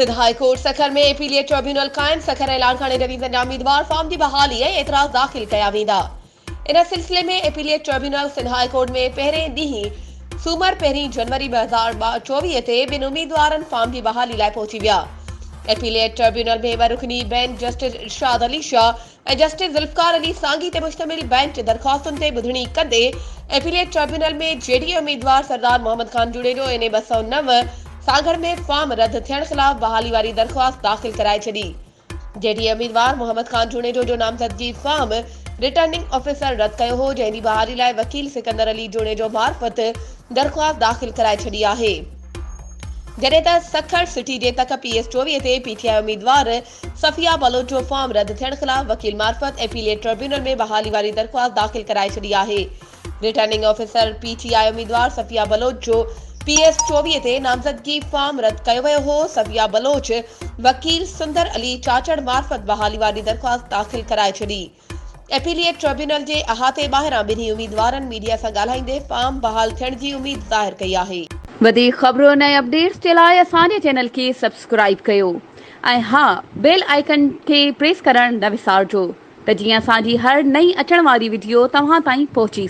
Sindh high court Sukkur में एपीलिएट tribunal कायम सखर ऐलान करने रवींद्र उम्मीदवार फॉर्म की बहाली एतराज दाखिल कया वेंदा। इन सिलसिले में एपीलिएट ट्रिब्यूनल सिंध हाई कोर्ट में पहिरें ॾींहुं सूमर 1 जनवरी 2024 ते बिन उम्मीदवारनि फॉर्म की बहाली लाइ पहुची विया। एपीलिएट ट्रिब्यूनल में बरुखनी बेंच जस्टिस इरशाद अली शाह और जस्टिस जुल्फकार अली सांगी ते मुश्तमिल बेंच दरख्वास्तुनि ते ॿुधणी कंदे एपीलिएट ट्रिब्यूनल में जेडीए उम्मीदवार सरदार मोहम्मद खान जुड़ेजो इन 209 सागर में फॉर्म रद्द थियण खिलाफ बहाली वारी दरख्वास्त दाखिल कराए छॾी। जेडीए उम्मीदवार मोहम्मद खान जुड़ेजो जो नामज़दगी फॉर्म रिटर्निंग ऑफिसर रद्द कयो हो, जंहिं दी बहाली लाइ वकील सिकंदर अली जुड़ेजो मार्फत दरख्वास्त दाखिल कराए छॾी आहे। जॾहिं त सखर सिटी जे तक PS24 ते पीटीआई उम्मीदवार सफिया बलोच जो फॉर्म रद्द थियण खिलाफ वकील मार्फत एपीलिएट ट्रिब्यूनल में बहाली वारी दरख्वास्त दाखिल कराए छॾी आहे। रिटर्निंग ऑफिसर पीटीआई उम्मीदवार सफिया बलोच जो PS24 ते नामज़दगी फॉर्म रद्द कयो वियो हो। सफिया बलोच वकील सुंदर अली चाचड़ मार्फत बहाली वारी दरख्वास्त दाखिल कराए छॾी। एपीलिएट ट्रिब्यूनल जे अहाते ॿाहिरां ॿिन्ही उम्मीदवारनि मीडिया सां ॻाल्हाईंदे फॉर्म बहाल थियण जी उम्मीद ज़ाहिर कई आहे। वधीक ख़बरों ऐं अपडेट्स जे लाइ असांजे चैनल खे सब्सक्राइब कयो ऐं हा बेल आइकन खे प्रेस करण न विसारजो त जीअं असांजी हर नई अचण वारी वीडियो तव्हां ताईं पहुची